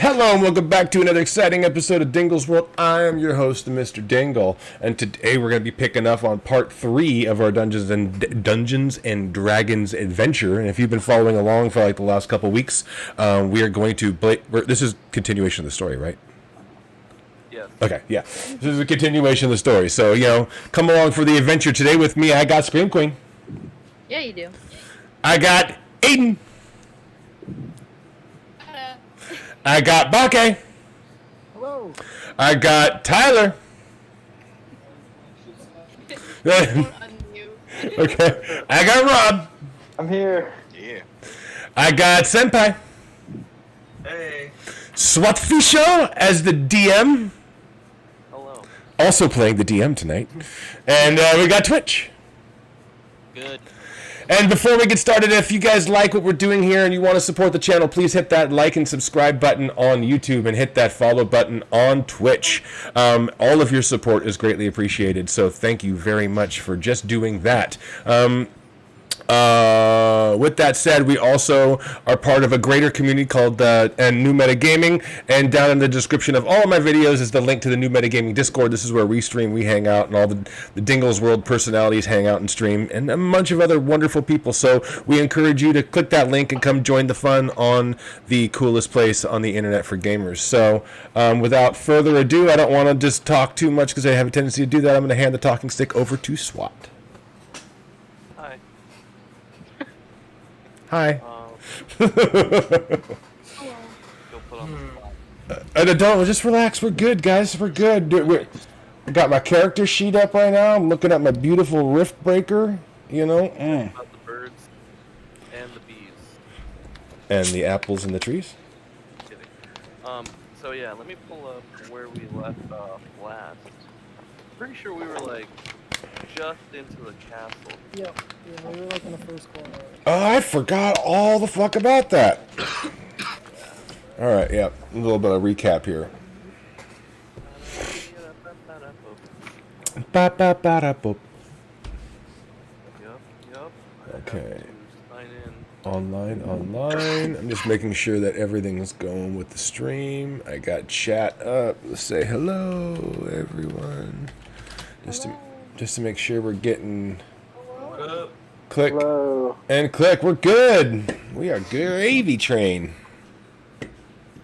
Hello and welcome back to another exciting episode of Dingle's World. I am your host, Mr. Dingle, and today we're going to be picking up on part 3 of our Dungeons and Dragons adventure. And if you've been following along for like the last couple weeks, we are going to this is continuation of the story, right? Yes. Okay, yeah. This is a continuation of the story. So, come along for the adventure today with me. I got Scream Queen. Yeah, you do. I got Aiden. I got Bake. Hello. I got Tyler. Okay. I got Rob. I'm here. Yeah. I got Senpai. Hey. Swatfisho as the DM. Hello. Also playing the DM tonight. And we got Twitch. Good. And before we get started, if you guys like what we're doing here and you want to support the channel, please hit that like and subscribe button on YouTube and hit that follow button on Twitch. All of your support is greatly appreciated, so thank you very much for just doing that. With that said, we also are part of a greater community called New Meta Gaming, and down in the description of all of my videos is the link to the New Meta Gaming Discord. This is where we stream, we hang out, and all the Dingle's World personalities hang out and stream, and a bunch of other wonderful people. So we encourage you to click that link and come join the fun on the coolest place on the internet for gamers. So without further ado, I don't want to just talk too much because I have a tendency to do that. I'm going to hand the talking stick over to SWAT. Hi. Go put on the spot. Don't just relax. We're good, guys. We're good. I got my character sheet up right now. I'm looking at my beautiful rift breaker. About the birds and the bees. And the apples in the trees. Kidding. So yeah, let me pull up where we left off last. Pretty sure we were like just into the castle. Yep. Yeah, we were like in the first corner. Oh, I forgot all the fuck about that. All right, yeah. A little bit of recap here. Ba-ba-ba-da-boop. Yup. Okay. Sign in. Online. I'm just making sure that everything is going with the stream. I got chat up. Let's say hello, everyone. Just to make sure we're getting click Hello. and click. We're good. We are gravy train.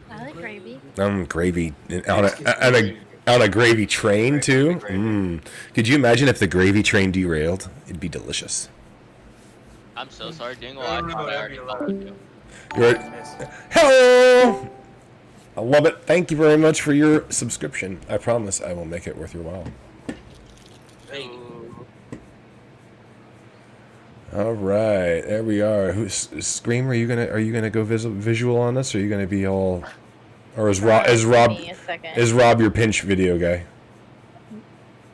I like gravy. Gravy on a gravy train too. Could you imagine if the gravy train derailed? It'd be delicious. I'm so sorry, Dingle. I thought I already followed you. Hello. I love it. Thank you very much for your subscription. I promise I will make it worth your while. All right, there we are. Scream? Are you gonna go visual on this, or are you gonna be all, or is Rob your pinch video guy?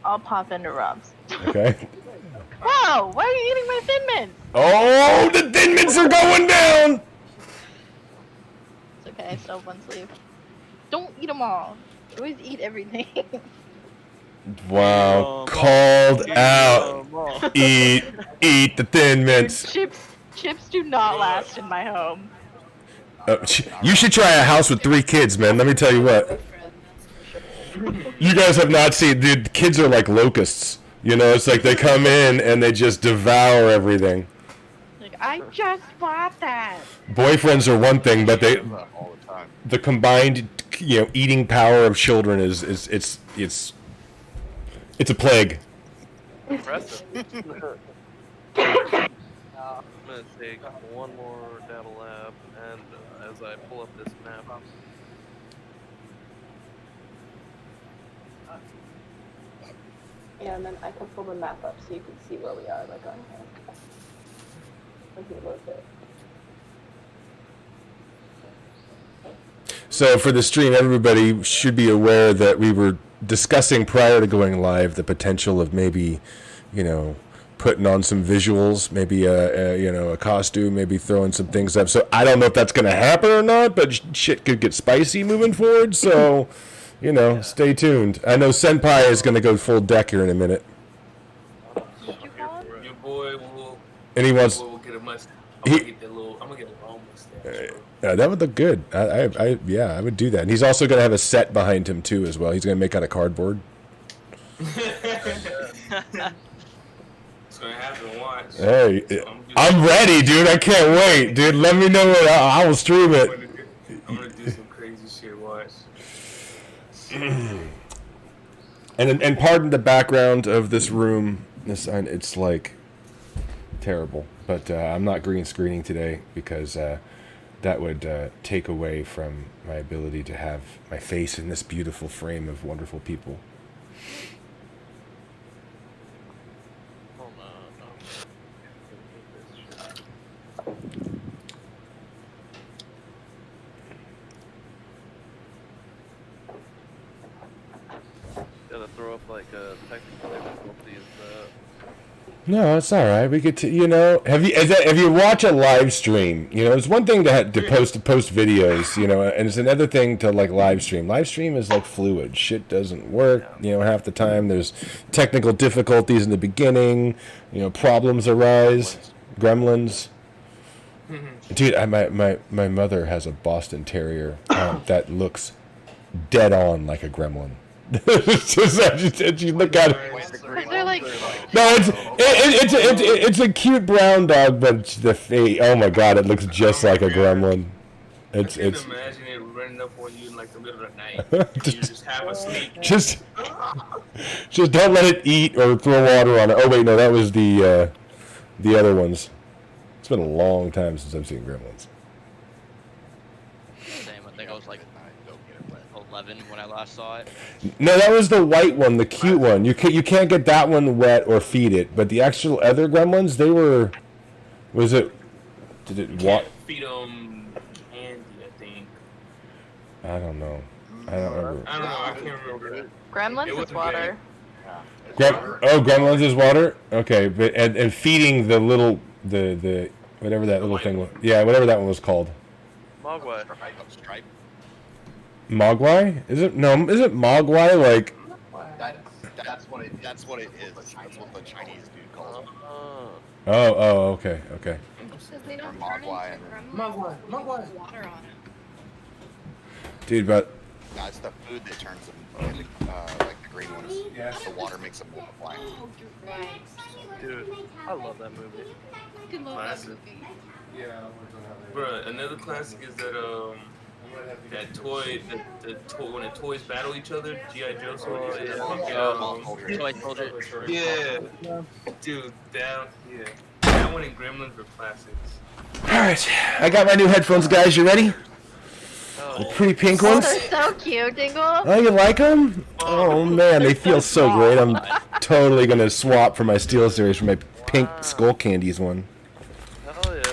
I'll pop into Rob's. Okay. Whoa! Why are you eating my Thin Mints? Oh, the Thin Mints are going down. It's okay. I still have one sleeve. Don't eat them all. You always eat everything. Wow, called out. Eat the Thin Mints. Chips do not last in my home. You should try a house with 3 kids, man. Let me tell you what. You guys have not seen, dude. The kids are like locusts. It's like they come in and they just devour everything. Like, I just bought that. Boyfriends are one thing, but All the time. the combined, eating power of children is it's a plague. Impressive. I'm gonna take one more data lab, and as I pull up this map, Yeah, and then I can pull the map up so you can see where we are, like on here. Like a little bit. So for the stream, everybody should be aware that we were discussing prior to going live the potential of maybe, putting on some visuals, maybe a costume, maybe throwing some things up. So I don't know if that's going to happen or not, but shit could get spicy moving forward. So, stay tuned. I know Senpai is going to go full deck here in a minute. Your boy will. And he wants. Will get a mustache. I'm gonna get a long mustache. That would look good. Yeah, I would do that. And he's also going to have a set behind him too, as well. He's going to make out of cardboard. It's gonna happen. Watch. Hey, So I'm ready, dude. I can't wait, dude. Let me know what I will stream it. I'm gonna do some crazy shit. Watch. And pardon the background of this room. It's like terrible, but I'm not green screening today because that would take away from my ability to have my face in this beautiful frame of wonderful people. Hold on. Gotta throw up like technical difficulties. No, it's all right. We get to, have you watch a live stream? It's one thing to post videos, and it's another thing to like live stream. Live stream is like fluid. Shit doesn't work. Half the time there's technical difficulties in the beginning. Problems arise. Gremlins. Dude, my mother has a Boston Terrier that looks dead on like a gremlin. It's just, you look at it. They're like, No, it's a cute brown dog, but the face. Oh my god, it looks just like a gremlin. I can imagine it running up on you in like the middle of the night. You just have a sleep. Just don't let it eat or throw water on it. Oh wait, no, that was the other ones. It's been a long time since I've seen gremlins. Same. I think I was like 11 when I last saw it. No, that was the white one, the cute one. You can't get that one wet or feed it, but the actual other gremlins, they were. Did it walk? Feed them candy, I think. I don't know. I don't remember. I don't know. I can't remember. It Gremlins is wasn't water. Gremlins is water. Okay, but and feeding the little the whatever that little thing was. Yeah, whatever that one was called. Mogwai. Stripe. Mogwai? Is it Mogwai like? That's what it is. That's what the Chinese dude calls it. Oh, okay. Because they don't Or turn into Mogwai. gremlins Mogwai. with water on it. Dude, but That's the food that turns them into, like the green ones. The water makes them multiply. Oh, you're right. Dude, I love that movie. Good love that Classic. movie. Bruh, another classic is that toy, when the toys battle each other, G.I. Joe soldiers. Toy soldier. Yeah. Dude, that one and Gremlins were classics. alright. I got my new headphones, guys. You ready? The pretty pink Oh, ones? they're so cute, Dingle. Oh, you like them? Oh man, they feel so great. I'm totally gonna swap for my Steel Series for my pink Skull Candies one. Hell yeah.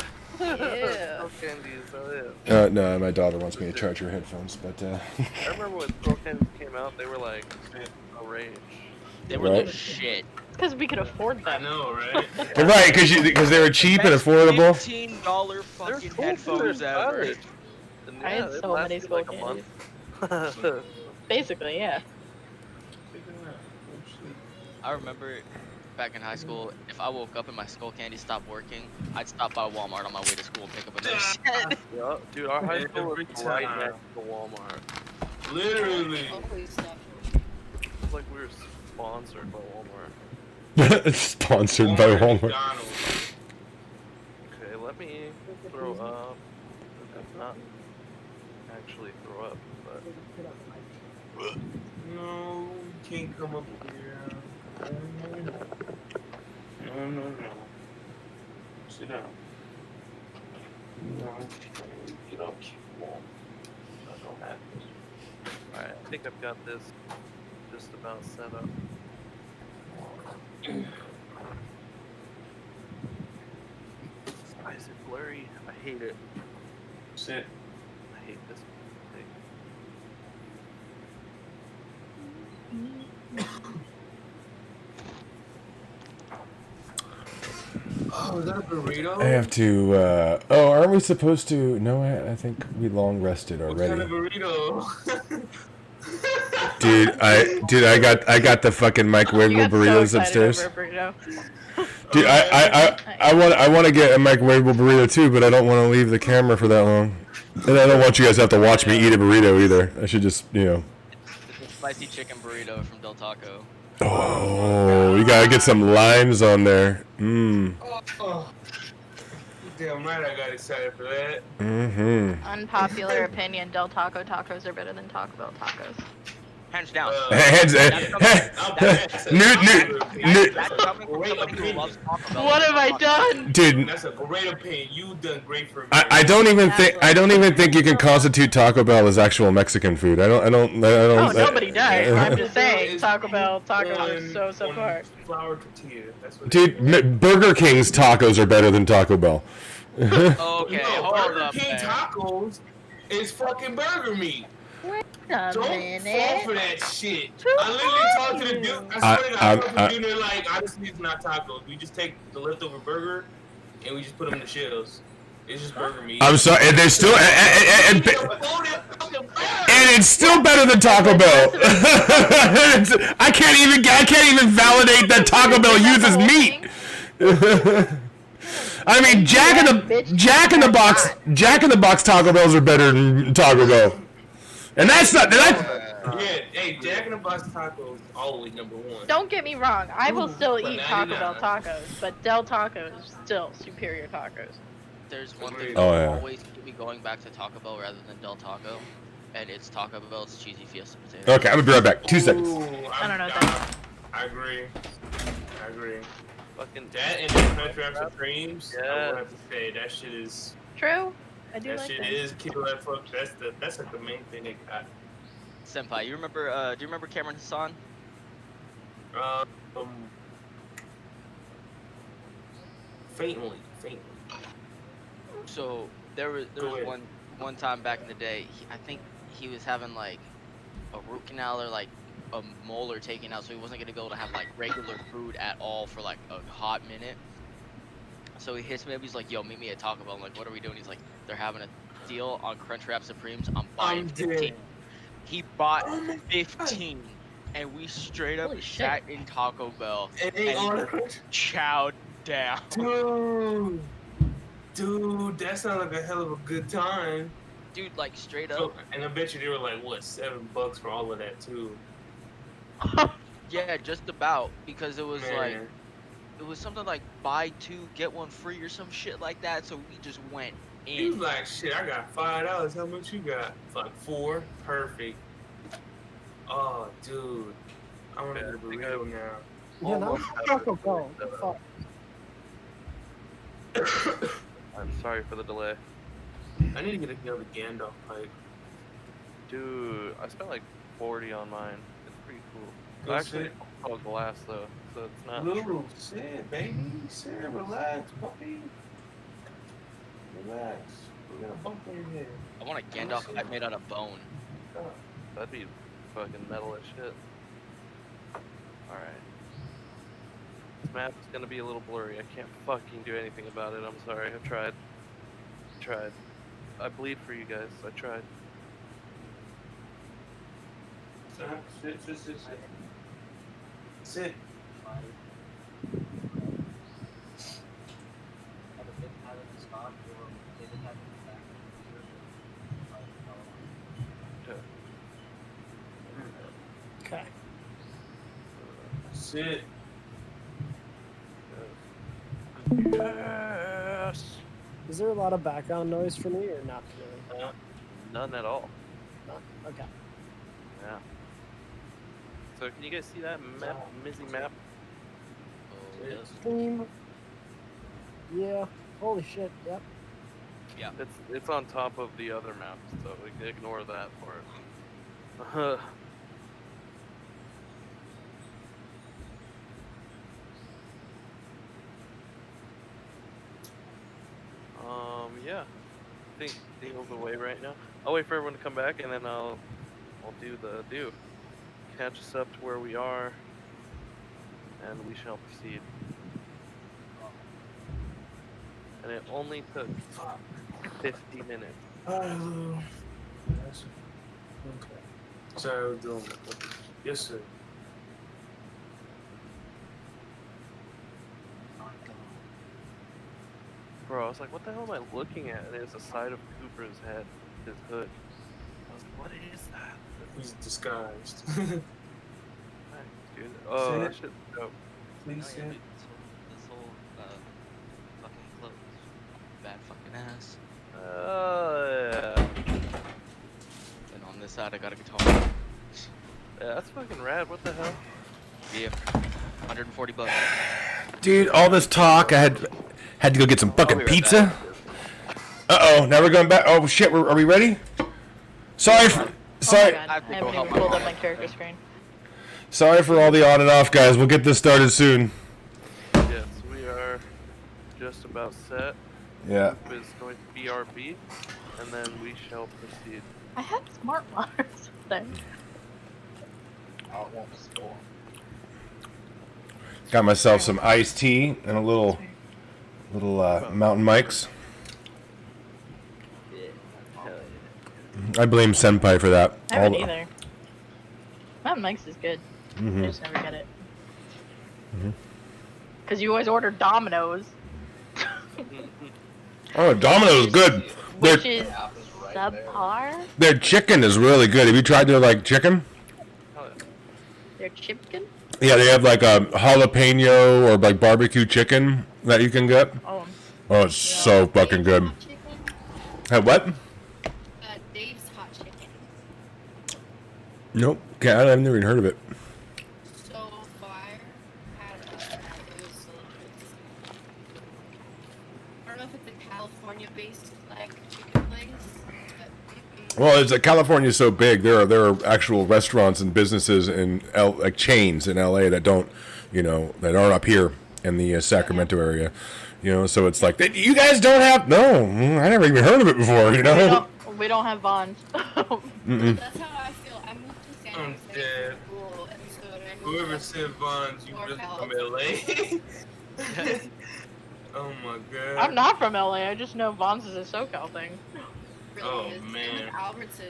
Yeah. Skull candies, hell yeah. No, my daughter wants me to charge her headphones, but I remember when Skull candies came out, they were like a rage. They were Right. the shit. Because we could afford I them. know, right? right, because they were cheap and affordable. $15 They're fucking cool headphones for ever. college. And I had they so many lasted Skull like a month. Basically, yeah. I remember back in high school, if I woke up and my skull candy stopped working, I'd stop by Walmart on my way to school and pick up another set. Yeah, dude, our high school was Every right time. next to Walmart. Literally. It's like we were sponsored by Walmart. Sponsored by Walmart. McDonald's. Okay, let me throw up. Not actually throw up, but No, you can't come up here. No. Sit down. No, get up. That's all that. alright, I think I've got this just about set up. Why is it blurry? I hate it. Sit. I hate this thing. Oh, is that a burrito? I have to. Aren't we supposed to? No, I think we long rested What kind of already. burrito? Dude, I got the fucking You microwavable got so burritos excited upstairs. over a burrito. Dude, I want to get a microwavable burrito too, but I don't want to leave the camera for that long. And I don't want you guys to have to watch me eat a burrito either. I should just, you know. It's a spicy chicken burrito from Del Taco. Oh, you gotta get some limes on there. Mmm. Oh, damn right, I got excited for that. Mm-hmm. Unpopular opinion: Del Taco tacos are better than Taco Bell tacos. Hands down. Hands. That's coming from somebody who loves Taco Bell. What have I done? Dude, That's a great opinion. You've done great for me. I don't even think you can constitute Taco Bell as actual Mexican food. I don't. Oh, nobody does. I'm just saying, Taco Bell tacos are so far. Flour tortilla. That's what Dude, Burger King's tacos are better than Taco Bell. Okay, no, hold Burger up, King man. tacos is fucking burger meat. Wait a Don't fall minute. for that shit. Who I literally talked to the dude. I swear to God, I talked to the dude. They're like, honestly, it's not tacos. We just take the leftover burger and we just put them in the shells. It's just burger meat. I'm sorry, and they're still, and it's still better than Taco Bell. I can't even validate that Taco Bell uses meat. I mean, Jack in the Box Taco Bells are better than Taco Bell, and that's not Yeah, hey, Jack in the Box tacos always number one. Don't get me wrong. I will still but eat now Taco you're Bell not. tacos, but Del Taco is still superior tacos. There's one thing Oh, that yeah. will always keep me going back to Taco Bell rather than Del Taco, and it's Taco Bell's cheesy fiesta potato. Okay, I'm gonna be right back. 2 seconds. Ooh, I don't know what that I agree. Fucking That and the Crunchwrap Supremes, I Yeah. would have to say that shit is. True. I do That like shit that. is killer as fuck. That's like the main thing they got. Senpai, do you remember Cameron Hassan? Faintly. So there was Go ahead. one time back in the day. I think he was having like a root canal or like a molar taken out, so he wasn't gonna be able to have like regular food at all for like a hot minute. So he hits me up. He's like, "Yo, meet me at Taco Bell." I'm like, "What are we doing?" He's like, "They're having a deal on Crunchwrap Supremes. I'm buying I'm 15." dead. He bought 15, and we straight up Holy shit. sat in Taco Bell And they and on chowed down. Dude, that sounds like a hell of a good time. Dude, like straight up. So, and I bet you they were like, what, $7 for all of that too. Yeah, just about, because it was like, Man. it was something like buy 2 get 1 free or some shit like that. So we just went He was in. like, shit, I got $5. How much you got? It's like 4. Perfect. Oh, dude. I want to get a burrito now. Yeah, no, Taco Bell. Fuck. I'm sorry for the delay. I need to get another Gandalf pipe. Dude, I spent like 40 on mine. It's pretty cool. Go Actually, sit. it's all glass though, so it's not. Little, sit, baby. Sit, relax, puppy. Relax. We're gonna bump on your head. I want a Gandalf pipe made out of bone. That'd be fucking metal as shit. Alright. This map is gonna be a little blurry. I can't fucking do anything about it. I'm sorry. I've tried. I bleed for you guys. I tried. Sit. Sit. Okay. Sit. Yes. Is there a lot of background noise for me or not really? None at all. No? Okay. Yeah. So can you guys see that map, Mizzy map? Oh, yes. Theme. Yeah. Holy shit. Yep. Yeah. It's on top of the other maps, so we can ignore that part. Yeah. I think Dingle's away right now. I'll wait for everyone to come back, and then I'll do the do. Catch us up to where we are, and we shall proceed. And it only took 50 minutes. Hello. Okay. Sorry, I was doing that. Yes, sir. Bro, I was like, what the hell am I looking at? And it's the side of Cooper's head, his hood. I was like, what is that? He's disguised. Dude, oh, that shit's dope. Please Oh, sit. yeah, dude, this whole fucking clothes. Bad fucking ass. Yeah. And on this side, I got a guitar. Yeah, that's fucking rad. What the hell? Yeah, 140 bucks. Dude, all this talk, I had to go get some fucking I'll be right pizza. Uh-oh, now we're going back. Oh, shit, are we ready? Sorry. Oh my Sorry. god, I I have to go haven't help even my pulled up mom. my character screen. Sorry for all the on and off, guys. We'll get this started soon. Yes, we are just about set. Yeah. Coop is going to BRB, and then we shall proceed. I have smart waters there. Got myself some iced tea and a little mountain mics. I blame Senpai for that. I haven't either. Mountain Mike's is good. I just never get it. Because you always order Domino's, Oh, Domino's good. which is subpar. Their chicken is really good. Have you tried their chicken? Hell yeah. Their chicken. Yeah, they have like a jalapeno or like barbecue chicken that you can get. Oh, Oh, it's so fucking good. Hot chicken? Hey, what? Dave's hot chicken. Nope. I've never even heard of it. So fire. Had it was delicious. I don't know if it's a California-based chicken place, but Well, it's California's so big. There are actual restaurants and businesses in chains in LA that don't, that aren't up here in the Sacramento area. So it's like you guys don't have. No, I never even heard of it before. we don't have Vons. that's how I feel. I moved to San I'm Jose dead. for school, and so when I moved Whoever up said Vons, you North just from California. LA. Oh my god. I'm not from LA. I just know Vons is a SoCal thing. really Oh, is. man. And Albertsons,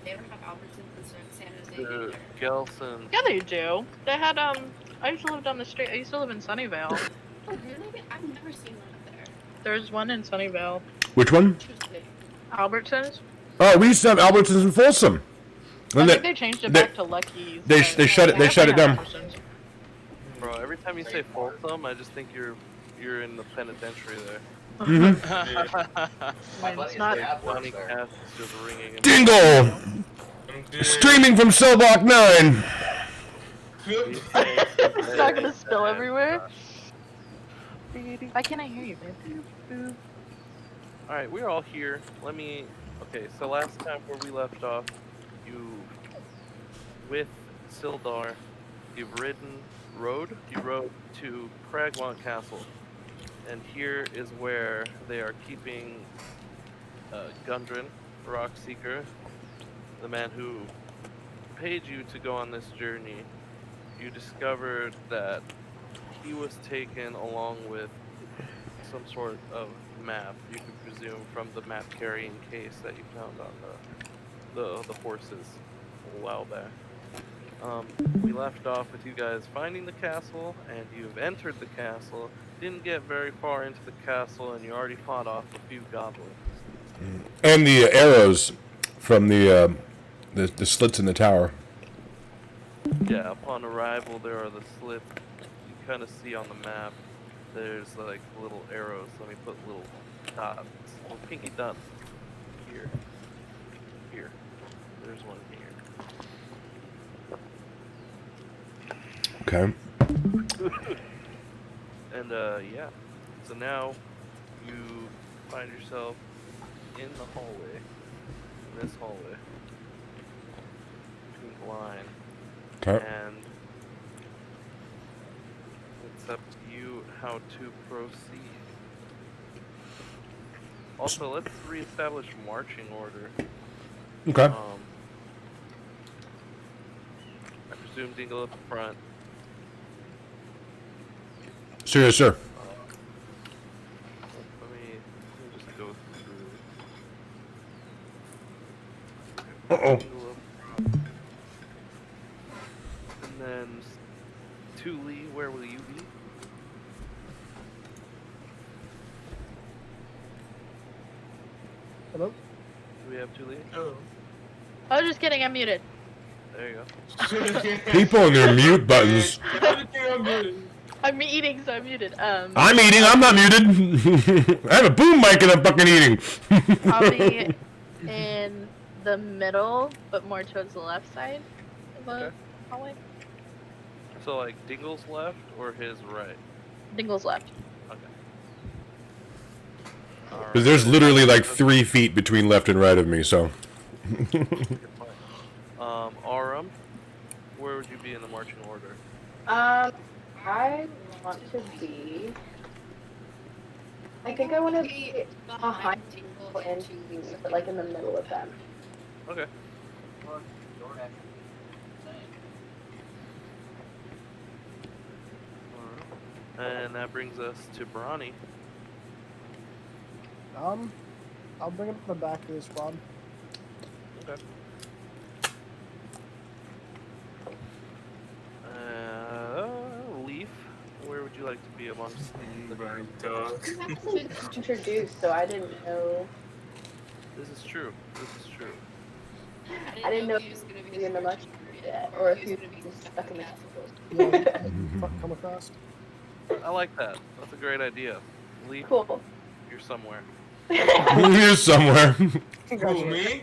they don't have Albertsons in San Jose The either. Gelson. Yeah, they do. They had I used to live down the street. I used to live in Sunnyvale. Oh, really? I've never seen one up there. There's one in Sunnyvale. Which one? Interesting. Albertsons. Oh, we used to have Albertsons in Folsom. I And think they changed it back to Lucky's. they shut it. They shut it down. Bro, every time you say Folsom, I just think you're in the penitentiary there. It's not. Johnny Cash is just ringing. in Dingle I'm dead. streaming from Cell Block 9. It's not gonna spill everywhere. Why can't I hear you, babe? Alright, we're all here. Okay, so last time where we left off, with Sildar, you rode to Cragmont Castle. And here is where they are keeping Gundren, Rockseeker, the man who paid you to go on this journey. You discovered that he was taken along with some sort of map, you could presume, from the map carrying case that you found on the horses a while back. We left off with you guys finding the castle, and you've entered the castle. Didn't get very far into the castle, and you already fought off a few goblins. And the arrows from the slits in the tower. Yeah, upon arrival, there are the slits. You kind of see on the map. There's little arrows. Let me put little dots, little pinky dots here. Here. There's one here. Okay. And yeah. So now you find yourself in the hallway. In this hallway. Between the line. Okay. And it's up to you how to proceed. Also, let's reestablish marching order. Okay. I presume Dingle up front. Sure, sir. Let me just go through. Uh-oh. Dingle up front. And then Thule, where will you be? Hello? Do we have two leads? Oh. I was just kidding. I'm muted. There you go. People and their mute buttons. I'm eating, so I'm muted. I'm eating. I'm not muted. I have a boom mic and I'm fucking eating. I'll be in the middle, but more towards the left side of the Okay. hallway. So like Dingle's left or his right? Dingle's left. Okay. Because there's literally like 3 feet between left and right of me, so. Aram, where would you be in the marching order? I want to be. I think I want to be behind people and like in the middle of them. Okay. And that brings us to Bronny. I'll bring up the back of the squad. Okay. Leaf, where would you like to be amongst the dog? I wasn't introduced, so I didn't know. This is true. This is true. I didn't know if he was going to be in the much yet, or if he was stuck in the castle. Come across. I like that. That's a great idea. Leaf, Cool. you're somewhere. You're somewhere. Who, me?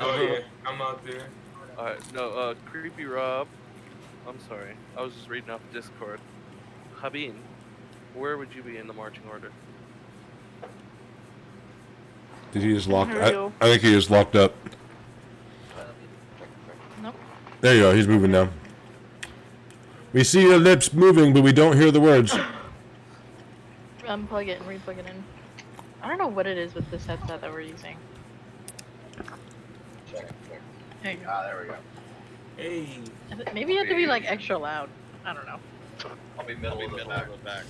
Oh yeah, I'm out there. Alright, no, Creepy Rob. I'm sorry. I was just reading off Discord. Habin, where would you be in the marching order? Did he just lock? Where are you? I think he just locked up. Nope. There you go. He's moving now. We see your lips moving, but we don't hear the words. Unplug it and replug it in. I don't know what it is with this headset that we're using. There you go. There we go. Hey. Maybe you have to be like extra loud. I don't know. I'll be middle of the back.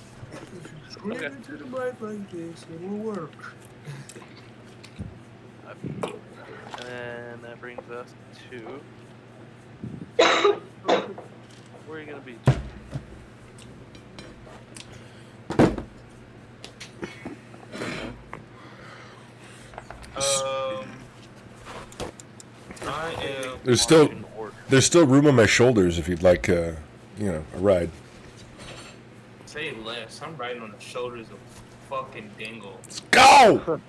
Scream into the mic like this, it will work. And that brings us to... Where are you gonna be? I am. There's still room on my shoulders if you'd like, a ride. Say less. I'm riding on the shoulders of fucking Dingle. Let's go!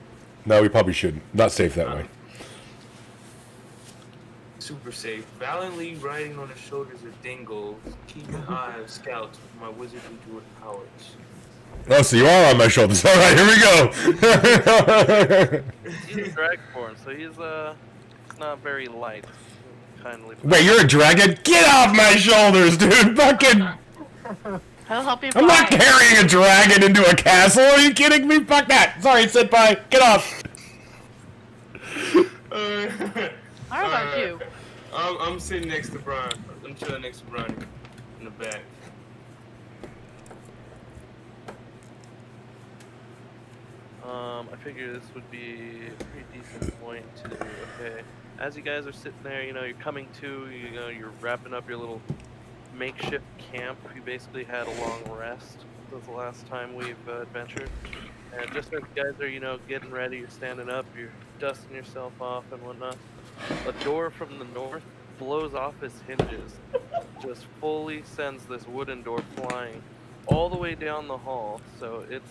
No, we probably shouldn't. Not safe that way. Super safe. Valiantly riding on the shoulders of Dingle, keeping an eye of scouts with my wizardly druid powers. Oh, so you are on my shoulders. All right, here we go. He's a Dragonborn, so he's not very light. Kindly. Wait, you're a dragon? Get off my shoulders, dude! Fucking. I'll help you. I'm not carrying a dragon into a castle. Are you kidding me? Fuck that. Sorry, senpai. Get off. How about you? I'm sitting next to Brian. I'm chilling next to Brian in the back. I figure this would be a pretty decent point to, okay, as you guys are sitting there, you're coming to, you're wrapping up your little makeshift camp. You basically had a long rest. This was the last time we've adventured. And just as you guys are, getting ready, you're standing up, you're dusting yourself off and whatnot, a door from the north blows off its hinges, just fully sends this wooden door flying all the way down the hall. So it's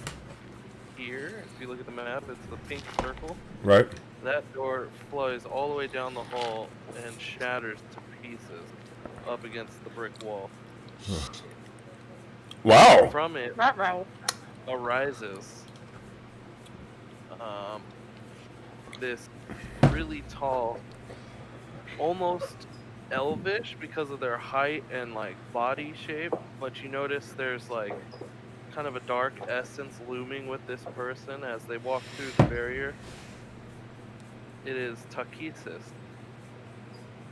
here, if you look at the map, it's the pink circle. Right. That door flies all the way down the hall and shatters to pieces up against the brick wall. Wow. From it arises this really tall, almost elvish because of their height and like body shape, but you notice there's like kind of a dark essence looming with this person as they walk through the barrier. It is Takesis.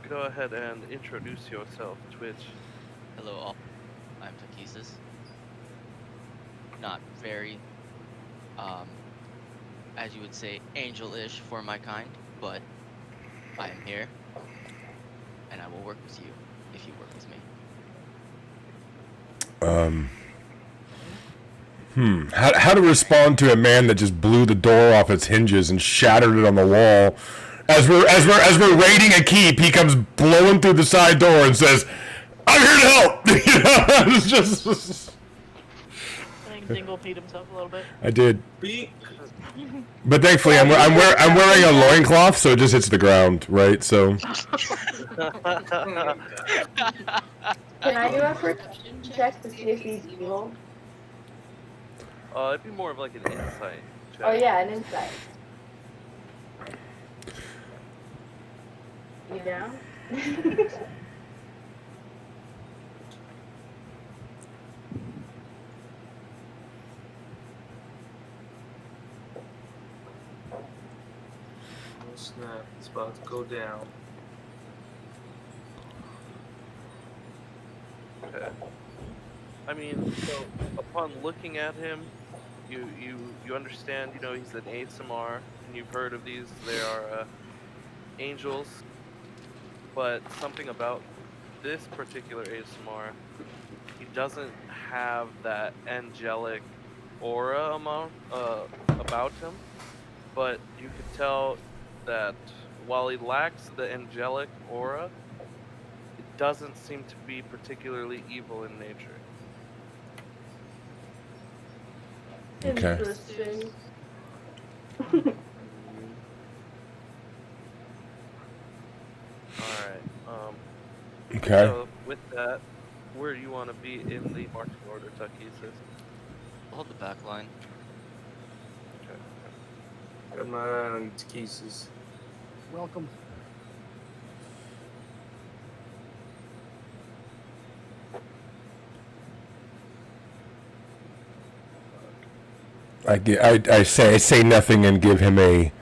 Go ahead and introduce yourself, Twitch. Hello all, I'm Takesis. Not very, as you would say, angel-ish for my kind, but I am here, and I will work with you if you work with me. How to respond to a man that just blew the door off its hinges and shattered it on the wall? As we're raiding a keep, he comes blowing through the side door and says, "I'm here to help." You know, it's just. I think Dingle peed himself a little bit. I did, Beak. but thankfully I'm wearing a loincloth, so it just hits the ground, right? So. Can I do a perception check to see if he's evil? It'd be more of like an insight check. Oh yeah, an insight. You down? Oh snap! It's about to go down. Okay. I mean, so upon looking at him, you understand. You know, he's an ASMR, and you've heard of these. They are angels, but something about this particular ASMR, he doesn't have that angelic aura about him. But you could tell that while he lacks the angelic aura, it doesn't seem to be particularly evil in nature. Okay. Interesting. Alright, Okay. so with that, where do you want to be in the marching order, Takesis? Hold the back line. Got my eye on these cases. Welcome. I say nothing and give him a,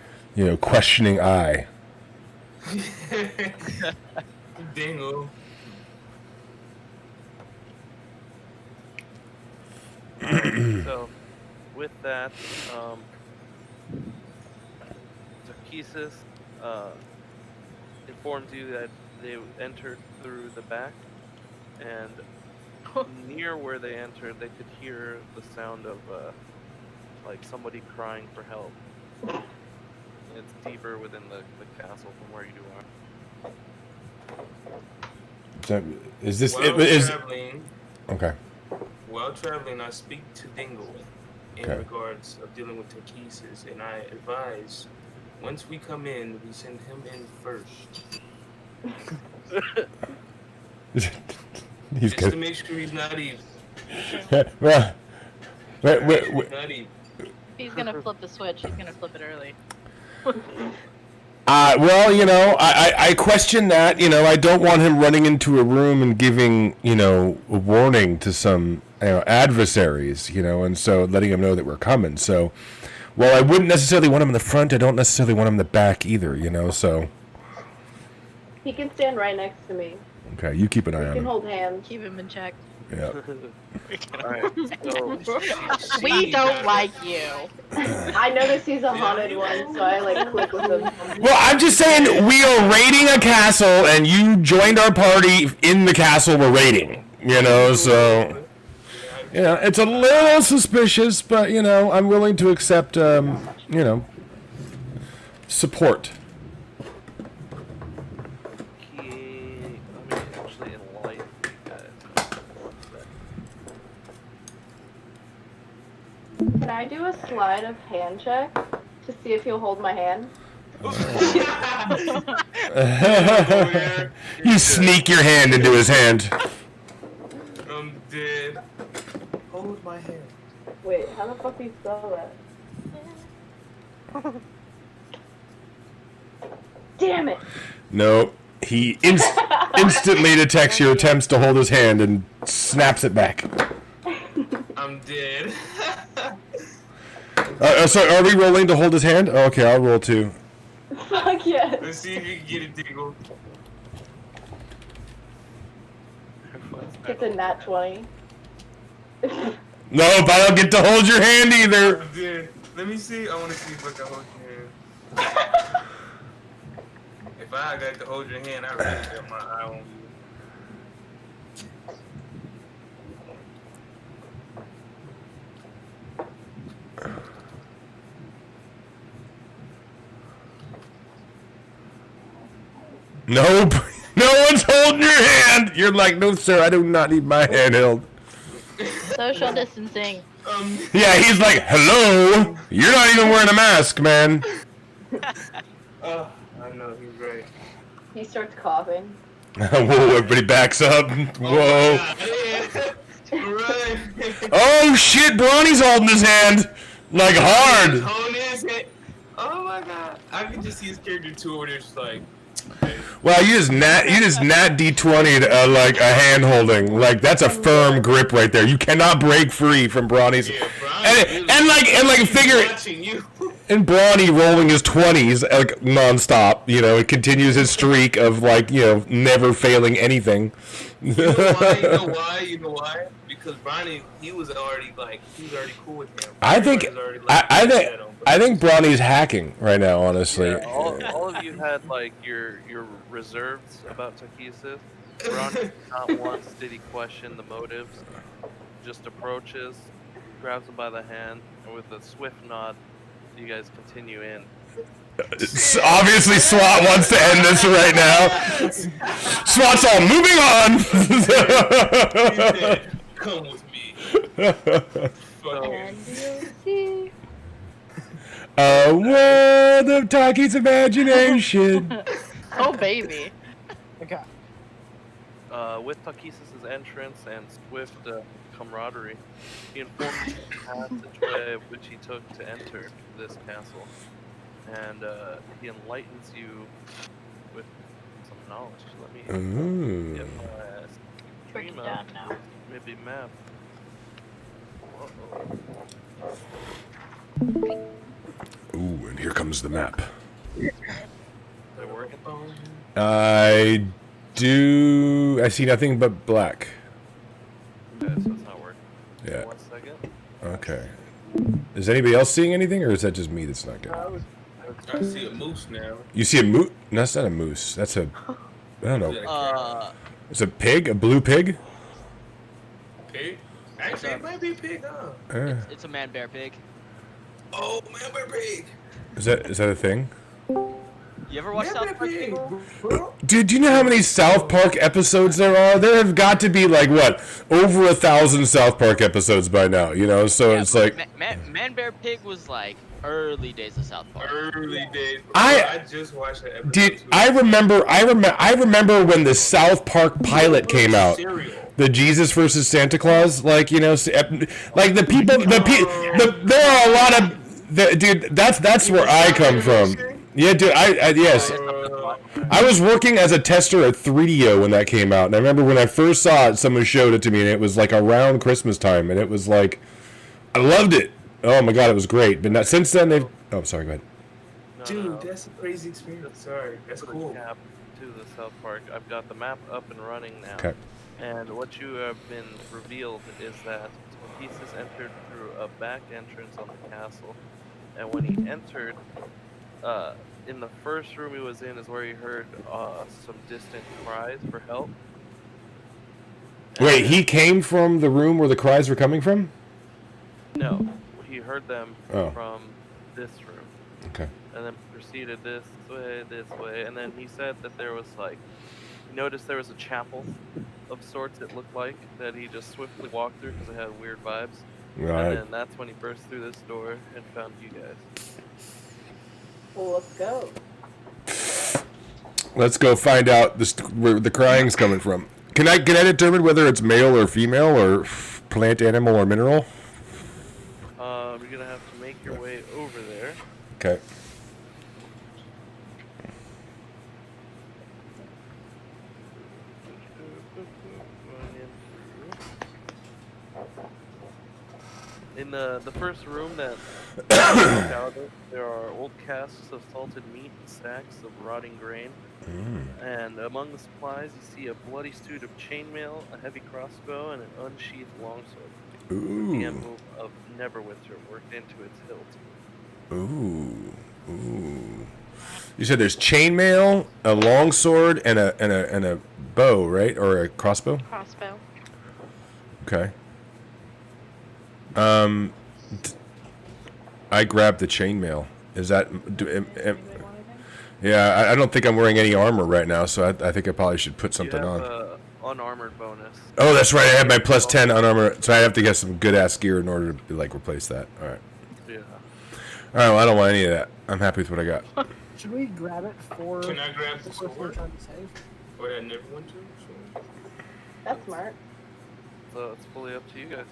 questioning eye. Dingle. So, with that, Takesis informs you that they entered through the back, and near where they entered, they could hear the sound of like somebody crying for help. It's deeper within the castle from where you are. So, is this Traveling, okay? while traveling, I speak to Dingle in Okay. regards of dealing with Takesis, and I advise once we come in, we send him in first. He's Just to good. make sure he's not evil. Well, wait, He's not evil. He's gonna flip the switch. He's gonna flip it early. well, I question that. I don't want him running into a room and giving, a warning to some, adversaries, and so letting him know that we're coming. So, well, I wouldn't necessarily want him in the front. I don't necessarily want him in the back either, so. He can stand right next to me. Okay, you keep an eye We on can him. hold hands. Keep him in check. Yeah. Alright, so We don't like you. I noticed he's a haunted one, so I click with him. Well, I'm just saying we are raiding a castle, and you joined our party in the castle we're raiding. So. It's a little suspicious, but I'm willing to accept, support. let me actually enlighten you guys. Can I do a sleight of hand check to see if he'll hold my hand? You sneak your hand into his hand. I'm dead. Hold my hand. Wait, how the fuck do you spell that? Damn it! No, he instantly detects your attempts to hold his hand and snaps it back. I'm dead. So are we rolling to hold his hand? Oh, okay, I'll roll too. Fuck yes! Let's see if you can get it, Dingle. It's a nat 20. No, but I don't get to hold your hand either. I'm dead. Let me see. I want to see if I can hold your hand. If I got to hold your hand, I really got my eye on you. Nope. No one's holding your hand. You're like, no, sir, I do not need my hand held. Social distancing. Yeah, he's like, hello. You're not even wearing a mask, man. I know, he's right. He starts coughing. Whoa, everybody backs up. Whoa. Right. Oh, shit, Bronny's holding his hand. Like, hard. Oh my god. I can just see his character too over there just like, hey. Well, you just nat D20'd like a hand holding. Like, that's a firm grip right there. You cannot break free from Bronny's. Yeah, Brian, And like figure, watching you. and Brawny rolling his 20s like nonstop. You know, it continues his streak of like, you know, never failing anything. You know why? Because Bronny, he was already cool with him. I think Brawny's hacking right now. Honestly, Yeah, all of you had like your reserves about Takesis. Bronny not once did he question the motives. Just approaches, grabs him by the hand, and with a swift nod, you guys continue in. Obviously, SWAT wants to end this right now. SWAT's all moving on. Come with me. And you'll see. A world of Taki's imagination. Oh, baby. Okay. With Takesis' entrance and swift camaraderie, he informed you the passageway which he took to enter this castle. And he enlightens you with some knowledge. Let me get my Break stream it up. down now. Maybe map. Ooh, and here comes the map. Is it working? I see nothing but black. Okay, so it's not working. Yeah. 1 second. Okay. Is anybody else seeing anything, or is that just me that's not good? I see a moose now. You see a moose? No, that's not a moose. That's a, I don't know. It's a pig? A blue pig? Pig? Actually, it might be a pig, huh? It's a man bear pig. Oh, man, bear pig. Is that a thing? You ever watch South Park? Pig? Dude, do you know how many South Park episodes there are? There have got to be like what, over 1,000 South Park episodes by now. You know, so Yeah, it's but like Man Bear Pig was like early days of South Park. Early days. I just watched that episode. Dude, too. I remember when the South Park pilot came out. Cereal. The Jesus versus Santa Claus, like, you know, like the people, there are a lot of, dude. That's where I come from. Yeah, dude. Yes. I was working as a tester at 3DO when that came out, and I remember when I first saw it, someone showed it to me, and it was like around Christmas time, and it was like, I loved it. Oh my god, it was great. But not, since then they've. Oh, sorry. Go ahead. Dude, that's a crazy experience. Sorry, that's For cool. the cap to the South Park. I've got the map up and running now. Okay. And what you have been revealed is that Pieces entered through a back entrance on the castle. And when he entered, in the first room he was in is where he heard some distant cries for help. Wait, he came from the room where the cries were coming from? No, he heard them Oh. from this room. Okay. And then proceeded this way, and then he said that there was like, he noticed there was a chapel of sorts, it looked like, that he just swiftly walked through because it had weird vibes. Right. And then that's when he burst through this door and found you guys. Well, let's go. Let's go find out where the crying's coming from. Can I determine whether it's male or female or plant, animal, or mineral? You're gonna have to make your way over there. Okay. In the first room that there are old casks of salted meat and stacks of rotting grain. And among the supplies, you see a bloody suit of chainmail, a heavy crossbow, and an unsheathed longsword. With the emblem of Neverwinter worked into its hilt. Ooh. You said there's chainmail, a longsword, and a bow, right? Or a crossbow? Crossbow. Okay. I grabbed the chainmail. Is that Yeah, I don't think I'm wearing any armor right now, so I think I probably should put something you have on. a unarmored bonus. Oh, that's right. I have my plus 10 unarmored, so I have to get some good ass gear in order to like replace that. All right. Yeah. All right. Well, I don't want any of that. I'm happy with what I got. Should we grab it for Can I grab the person we're sword? trying to save? Or that never went to? So. That's smart. So it's fully up to you guys.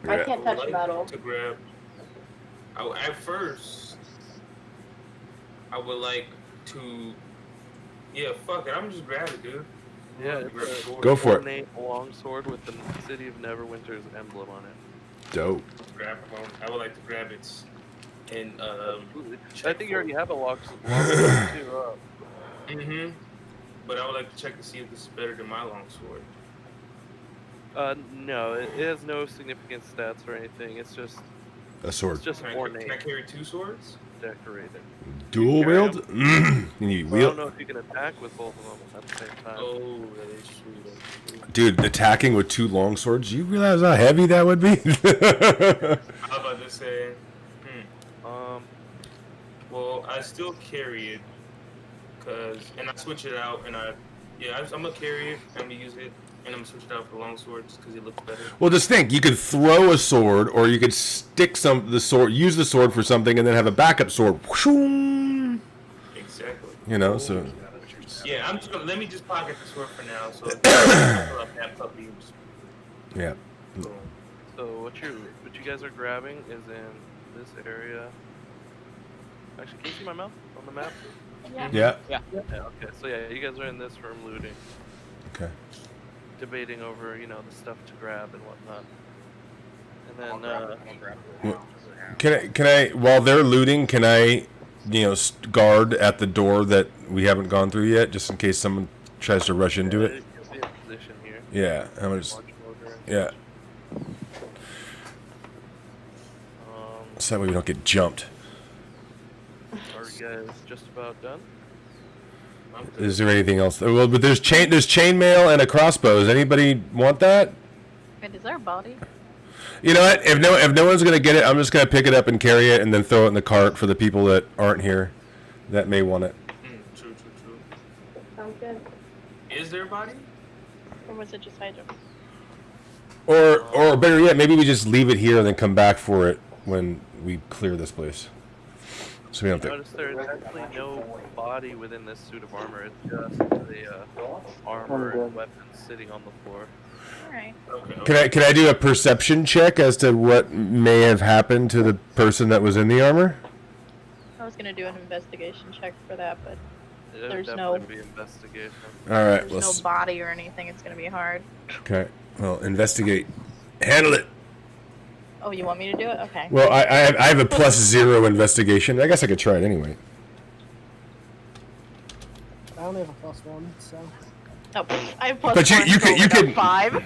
I can't touch Like metal. to grab. At first, I would like to. Yeah, fuck it. I'm just grab it, dude. Yeah, Grab the sword. Go for it. ornate long sword with the City of Neverwinter's emblem on it. Dope. Grab it. I would like to grab it. And I think you already have a long sword too. Mm-hmm. But I would like to check to see if this is better than my long sword. No, it has no significant stats or anything. It's just A sword. it's just Can ornate, I carry 2 swords? decorated. Dual carry wield? Can you Well, I don't wield? know if you can attack with both of them at the same time. Oh, that is true. That's true. Dude, attacking with 2 long swords? You realize how heavy that would be? I was about to say, well, I still carry it, and I switch it out, and I'm gonna carry it, I'm gonna use it, and I'm gonna switch it out for long swords because it looks better. Well, just think, you could throw a sword, or you could stick the sword, use the sword for something, and then have a backup sword. Whoosh-oo. Exactly. You know, so Yeah, I'm just gonna let me just pocket the sword for now. So that puppy. yeah. So what you guys are grabbing is in this area. Actually, can you see my mouth on the map? Yeah. Yeah. Okay. So yeah, you guys are in this room looting, Okay. debating over the stuff to grab and whatnot. And then Can I while they're looting, can I guard at the door that we haven't gone through yet, just in case someone tries to rush into it? you'll be in position here. Yeah. I'm just, Marching order and yeah. such. So that way we don't get jumped. Are you guys just about done? Is there anything else? Well, but there's chainmail and a crossbow. Does anybody want that? Wait, is there a body? You know what? If no one's gonna get it, I'm just gonna pick it up and carry it, and then throw it in the cart for the people that aren't here, that may want it. True. Sounds good. Is there a body? Or was it just Hydra? Or better yet, maybe we just leave it here and then come back for it when we clear this place. So we don't have Notice there's actually no body within this suit of armor. It's just the armor and weapons sitting on the floor. Alright. Okay. Can I do a perception check as to what may have happened to the person that was in the armor? I was gonna do an investigation check for that, but It'll There's definitely no- be investigation. All right. there's Well, no body or anything. It's gonna be hard. okay. Well, investigate. Handle it. Oh, you want me to do it? Okay. Well, I have a +0 investigation. I guess I could try it anyway. I only have a +1, so. Oh, I have plus But you- one, you so could- we you got could- 5.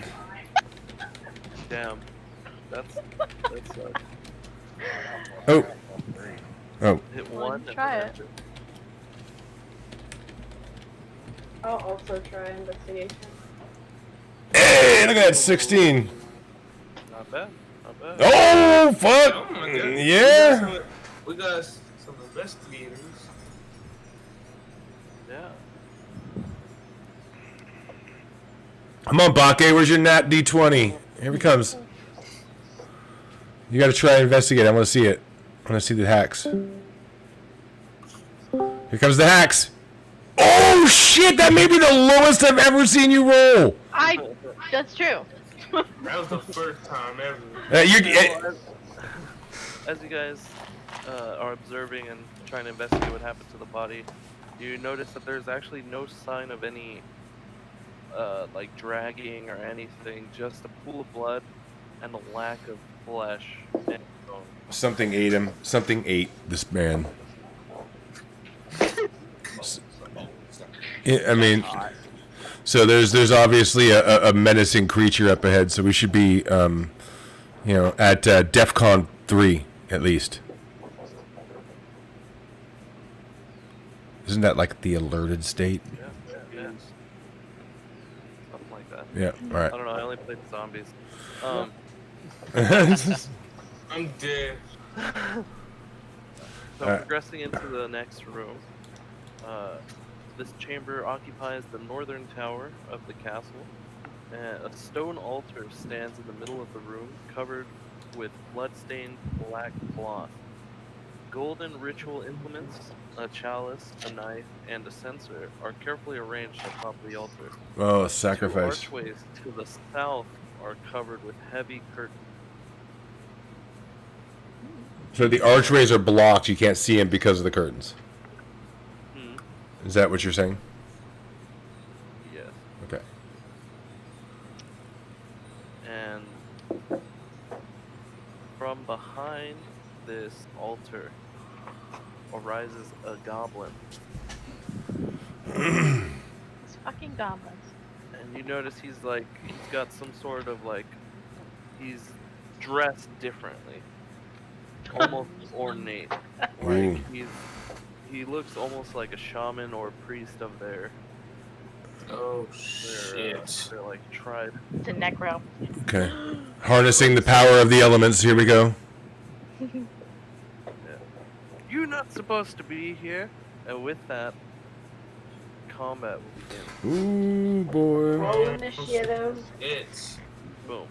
Damn. That's Oh. Oh. hit Well, one. try it. I'll also try investigation. Hey, look at that 16. Not bad. Not bad. Oh, fuck. Oh my God. Yeah. We got some investigators. Yeah. Come on, Bake. Where's your nat D20? Here he comes. You got to try and investigate. I want to see it. I want to see the hacks. Here comes the hacks. Oh, shit. That may be the lowest I've ever seen you roll. That's true. That was the first time ever. Well, as you guys are observing and trying to investigate what happened to the body, you notice that there's actually no sign of any like dragging or anything, just a pool of blood and a lack of flesh and bone. Something ate him. Something ate this man. Yeah, I mean, so there's obviously a menacing creature up ahead, so we should be, at DEFCON 3 at least. Isn't that like the alerted state? Yeah. Something like that. Yeah. All I right. don't know, I only played zombies. I'm dead. So Alright. progressing into the next room. This chamber occupies the northern tower of the castle. And a stone altar stands in the middle of the room, covered with blood-stained black cloth. Golden ritual implements, a chalice, a knife, and a censer are carefully arranged on top of the altar. Oh, Two sacrifice. archways to the south are covered with heavy curtains. So the archways are blocked. You can't see them because of the curtains. Hmm. Is that what you're saying? Yes. Okay. And from behind this altar arises a goblin. It's fucking goblins. And you notice he's got some sort of he's dressed differently. Almost ornate. Ooh. He looks almost like a shaman or priest of their Oh shit. their tribe. It's a necro. Okay. Harnessing the power of the elements. Here we go. You're not supposed to be here. And with that, combat will begin. Ooh, boy. Roll initiative. It's Boom.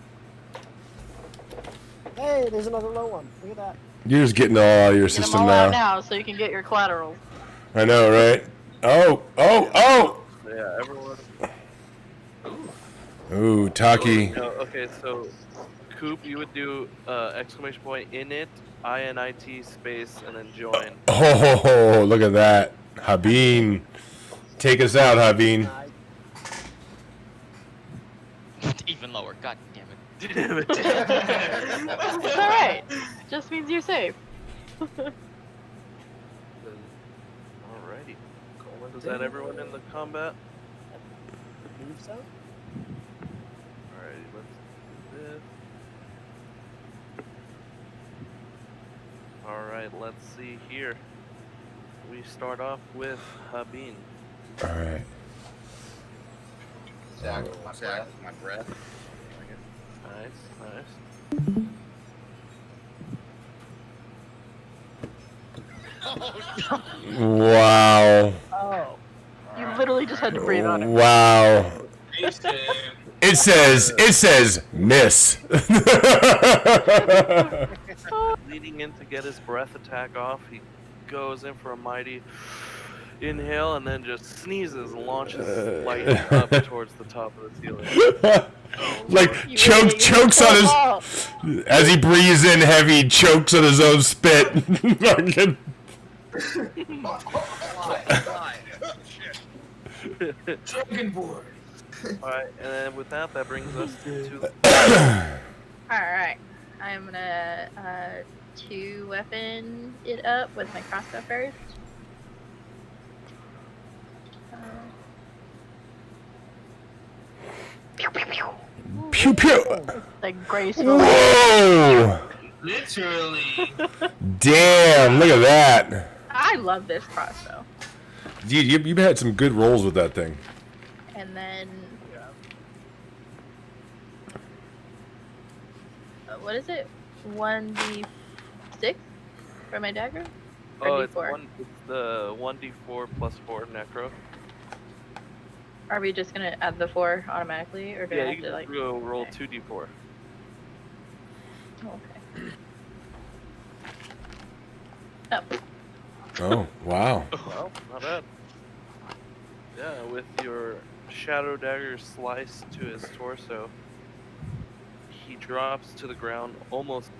Hey, there's another low one. Look at that. You're just getting all out of your Get them system all out now. now so you can get your collateral. I know, right? Oh, oh, oh! Yeah, everyone. Ooh, Taki. No, okay, so Coop, you would do exclamation point init, INIT space, and then join. Oh, look at that. Habeen. Take us out, Habeen. Even lower. God damn it. Damn it. It's alright. Just means you're safe. Alrighty. Cool. Is that everyone in the combat? I believe so. Alrighty, let's do this. Alright, let's see here. We start off with Habeen. Alright. Attack with my breath. Nice, nice. Wow. Oh. You literally just had to breathe on it. Wow. It says, miss. Leading in to get his breath attack off, he goes in for a mighty inhale and then just sneezes and launches light up towards the top of the ceiling. Like, You chokes on his, as he breathes in heavy, chokes on his own spit. Dragonborn. Alright, and then with that brings us to Alright. I'm gonna 2-weapon it up with my crossbow first. Pew pew. Like graceful. Whoa! Literally. Damn! Look at that. I love this crossbow. Dude, you've had some good rolls with that thing. And then what is it? 1d6 for my dagger? Or oh, it's d4? it's the 1d4 plus 4 necro. Are we just gonna add the 4 automatically, or do I Yeah, have you to can like? go roll okay. 2d4. Okay. Oh. Oh, wow. Well, not bad. Yeah, with your shadow dagger sliced to his torso, he drops to the ground almost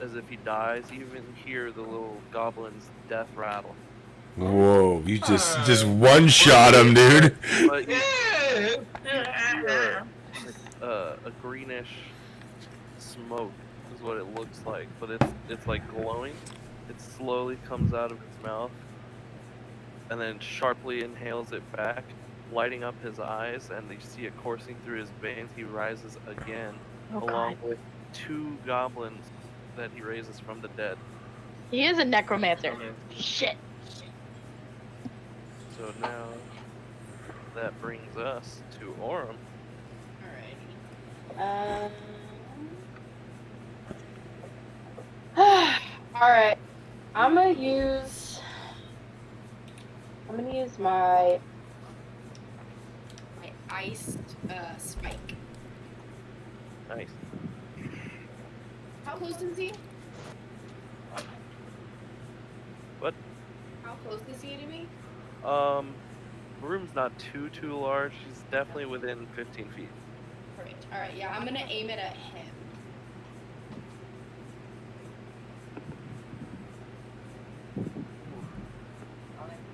as if he dies. You even hear the little goblin's death rattle. Whoa, you just one shot him, dude. But you see a greenish smoke is what it looks like, but it's like glowing. It slowly comes out of his mouth and then sharply inhales it back, lighting up his eyes, and you see it coursing through his veins. He rises again, Oh, along God. with 2 goblins that he raises from the dead. He is a necromancer. Shit. So now that brings us to Orem. Alright. I'm gonna I'm gonna use my. My iced spike. Nice. How close is he? What? How close is he to me? The room's not too large. He's definitely within 15 feet. Perfect. All right. Yeah, I'm gonna aim it at him.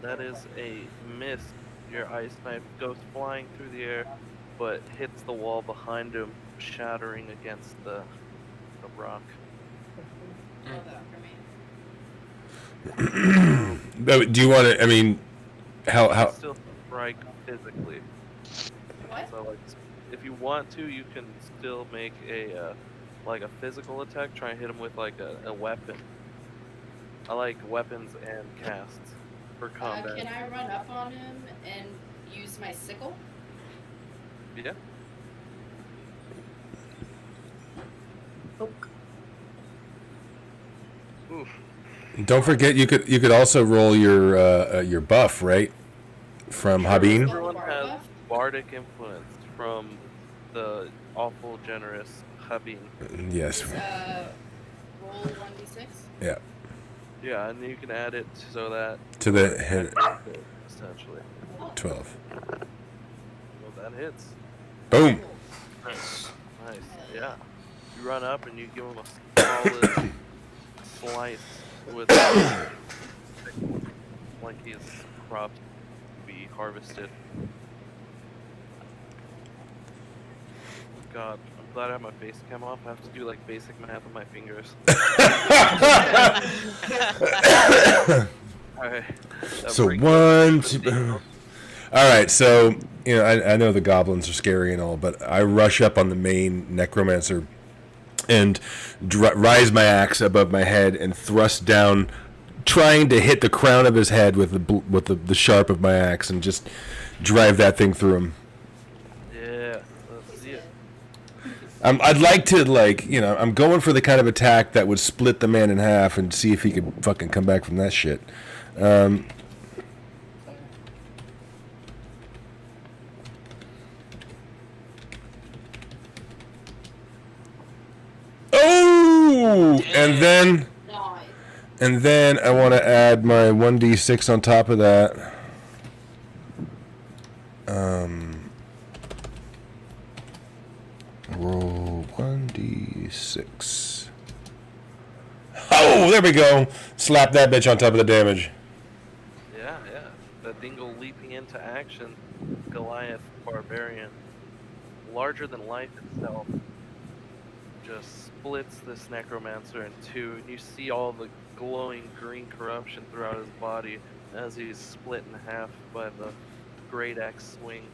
That is a miss. Your ice knife goes flying through the air, but hits the wall behind him, shattering against the rock. Love that for me. But do you want to? I mean, how? Still strike physically. What? So like, if you want to, you can still make a like a physical attack. Try and hit him with like a weapon. I like weapons and casts for combat. Can I run up on him and use my sickle? Yeah. Oof. Don't forget, you could also roll your buff, right? From Habin. Everyone has bardic influence from the awful generous Habin. Yes. Roll 1d6. Yeah. Yeah, and you can add it so that To the hit. essentially. 12. Well, that hits. Boom. Nice. Nice. Yeah. You run up and you give him a solid slice with like he's cropped to be harvested. God, I'm glad I have my face cam off. I have to do like basic math with my fingers. Alright. So 1, 2. All right, so I know the goblins are scary and all, but I rush up on the main necromancer and rise my axe above my head and thrust down, trying to hit the crown of his head with the sharp of my axe and just drive that thing through him. Yeah, let's see it. I'd like to I'm going for the kind of attack that would split the man in half and see if he could fucking come back from that shit. Oh, and then I want to add my 1d6 on top of that. Roll 1d6. Oh, there we go. Slap that bitch on top of the damage. Yeah. The dingle leaping into action. Goliath barbarian. Larger than life itself. Just splits this necromancer in two, and you see all the glowing green corruption throughout his body as he's split in half by the great axe swing.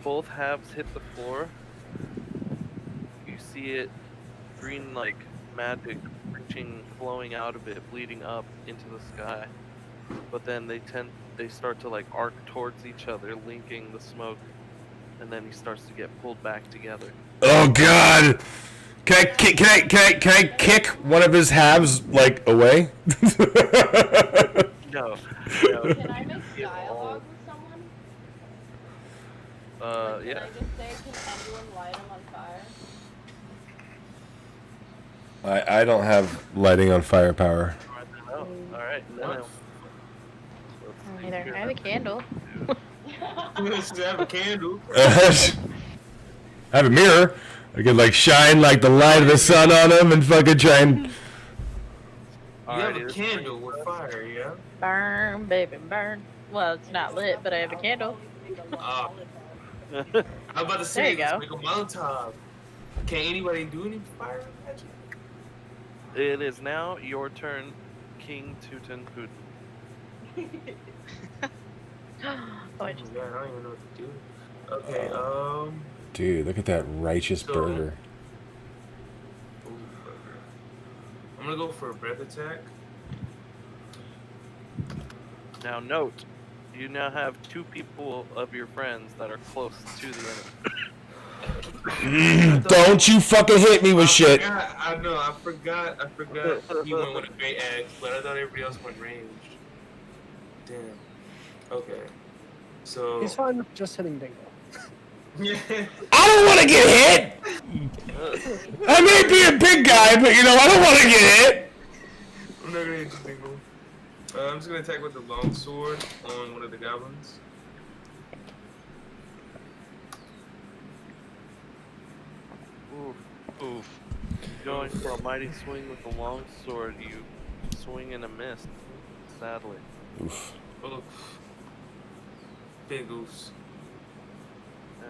Both halves hit the floor. You see it, green like magic reaching, flowing out of it, bleeding up into the sky. But then they start to like arc towards each other, linking the smoke, and then he starts to get pulled back together. Oh God! Can I kick one of his halves like away? No. Can I make dialogue with someone? Yeah. Can I just say, can anyone light him on fire? I don't have lighting on fire power. Alright, no. I have a candle. Let's have a candle. I have a mirror. I could like shine like the light of the sun on him and fucking try and. You have a candle with fire, yeah? Burn, baby, burn. Well, it's not lit, but I have a candle. I'm about to say, There you let's make a Molotov. Can anybody do any fire magic? It is now your turn, King Tutankhamun. Oh, I just... Yeah, I don't even know what to do. Okay, Dude, look at that righteous So- burger. ooh, burger. I'm gonna go for a breath attack. Now note, you now have 2 people of your friends that are close to the enemy. Don't you fucking hit me with shit. I know, I forgot he went with a great axe, but I thought everybody else went ranged. Damn. Okay. So. He's fine with just hitting Dingo. Yeah. I don't want to get hit. I may be a big guy, but you know I don't want to get hit. I'm not gonna hit you, Dingle. I'm just gonna attack with the long sword on one of the goblins. Oof. Oof. Going for a mighty swing with the long sword, you swing and a miss. Sadly. Oof. Oh. Big oofs.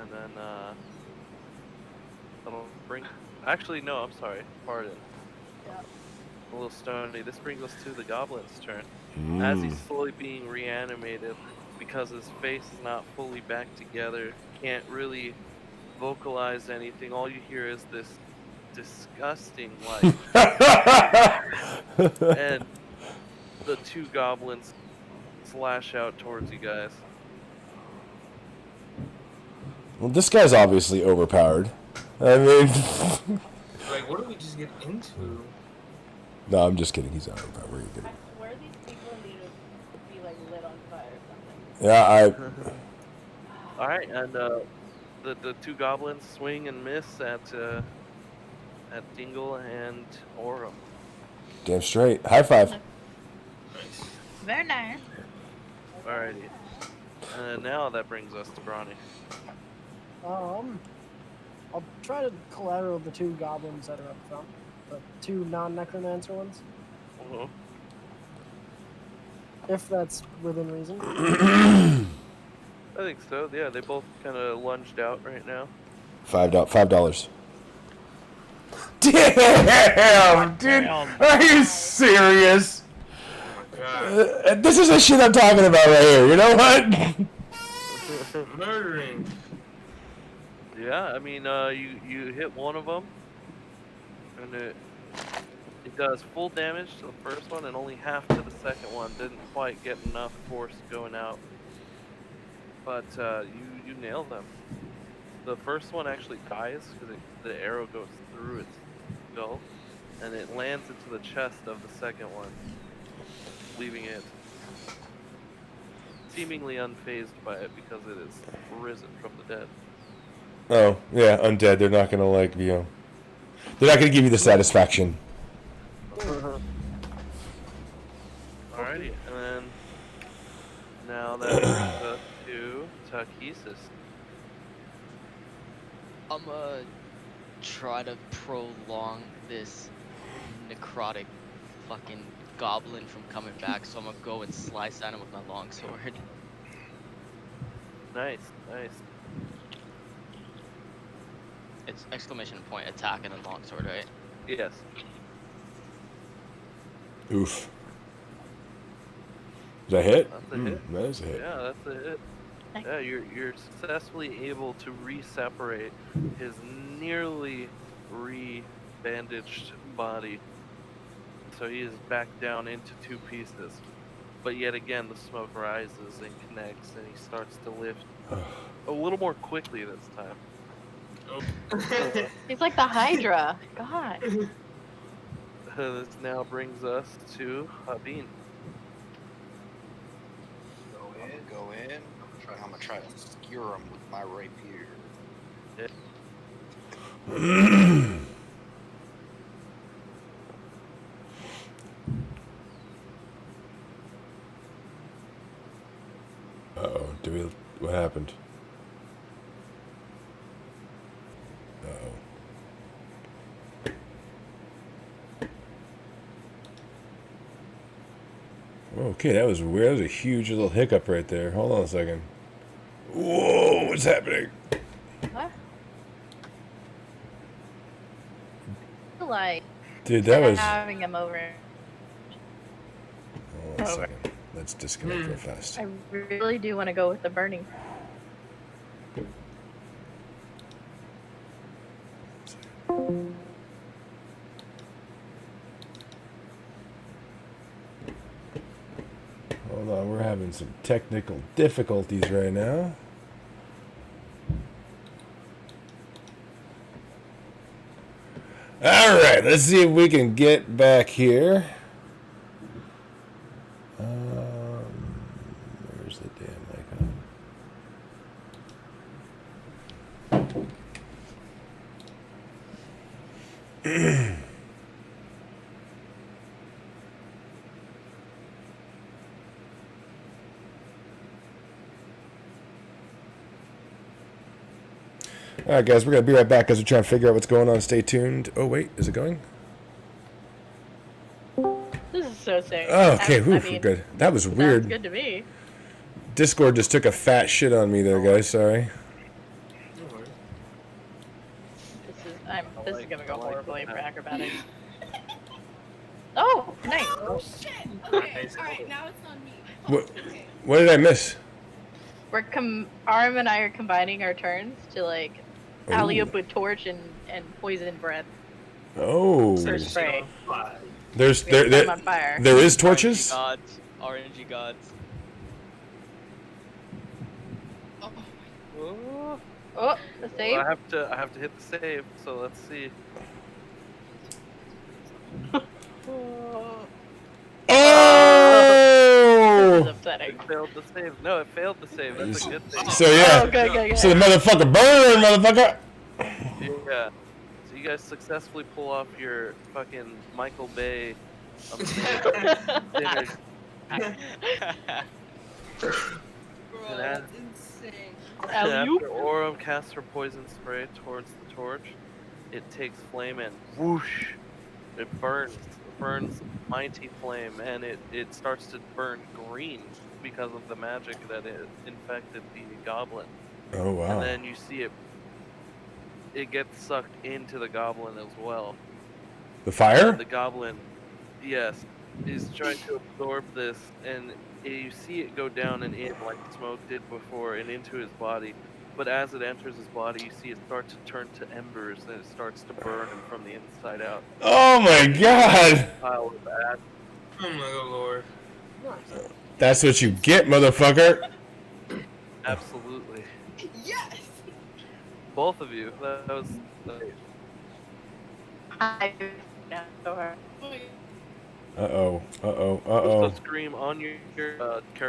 And then, that'll bring. Actually, no, I'm sorry. Pardon. Yep. A little stony. This brings us to the goblin's turn. As he's slowly being reanimated, because his face is not fully back together, can't really vocalize anything. All you hear is this disgusting light. And the two goblins slash out towards you guys. Well, this guy's obviously overpowered. I mean, Like, what did we just get into? no, I'm just kidding. He's not overpowered. We're good. Where these people need to be like lit on fire or something. Yeah, All right, and the two goblins swing and miss at Dingle and Aurum. damn straight. High five. Nice. Very nice. Alrighty. And now that brings us to Bronny. I'll try to collateral the two goblins that are up front, the two non-necromancer ones, Uh-huh. if that's within reason. I think so. Yeah, they both kind of lunged out right now. $5. Damn, dude. Are you serious? Oh my god. This is the shit I'm talking about right here. You know what? Murdering. Yeah, I mean, you hit one of them, and it does full damage to the first one and only half to the second one. Didn't quite get enough force going out, but you nail them. The first one actually dies because the arrow goes through its skull, and it lands into the chest of the second one, leaving it seemingly unfazed by it because it is risen from the dead. Oh, yeah, undead. They're not gonna like, you know. They're not gonna give you the satisfaction. Alrighty, and then now that brings us to Takesis. I'm gonna try to prolong this necrotic fucking goblin from coming back, so I'm gonna go and slice at him with my longsword. Nice, nice. It's exclamation point attack and then longsword, right? Yes. Oof. Is that a hit? That's a hit. That is a hit. Yeah, that's a hit. Yeah, you're successfully able to re-separate his nearly re-bandaged body. So he is back down into two pieces. But yet again, the smoke rises and connects, and he starts to lift a little more quickly this time. Oh. He's like the Hydra. God. This now brings us to Habin. Go in. I'm gonna try to skewer him with my rapier. Uh-oh. What happened? Uh-oh. Okay, that was weird. That was a huge little hiccup right there. Hold on a second. Whoa, what's happening? What? Like Dude, that was... having him over. Hold on a second. Let's disconnect real fast. I really do want to go with the burning. Hold on, we're having some technical difficulties right now. All right, let's see if we can get back here. the damn icon? All right, guys, we're gonna be right back as we try and figure out what's going on. Stay tuned. Oh wait, is it going? This is so sick. Oh, okay, I whew, mean, good. That was sounds weird. good to me. Discord just took a fat shit on me there, guys. Sorry. Don't worry. This is gonna go I like horribly that. for acrobatics. Oh, nice. Oh shit! Okay, Nice. alright, now it's on me. What? Okay. What did I miss? Arm and I are combining our turns to like Ooh. alley up with torch and poison breath. Oh, Or spray. there's We have there them on fire. there is torches. RNG gods. Oh, Oh, Oh, the save. I have to hit the save. So let's see. This is Oh! upsetting. It failed the save. No, it failed the save. That's a good thing. So yeah. Oh, good. So the motherfucker burn, motherfucker. Yeah. So you guys successfully pull off your fucking Michael Bay. Dinner. bro, And that's insane. Alley-oop. after Aurum casts her poison spray towards the torch, it takes flame and whoosh, it burns mighty flame, and it starts to burn green because of the magic that it infected the goblin. Oh wow. And then you see it gets sucked into the goblin as well. The fire? The goblin, yes, is trying to absorb this, and you see it go down and in like smoke did before and into his body. But as it enters his body, you see it start to turn to embers, and it starts to burn him from the inside out. Oh my god. Pile of ash. Oh my god, Lord. Nice. That's what you get, motherfucker. Absolutely. Yes! Both of you. That was. I know her. Wait. Uh-oh. Uh-oh. So Uh-oh. scream on your character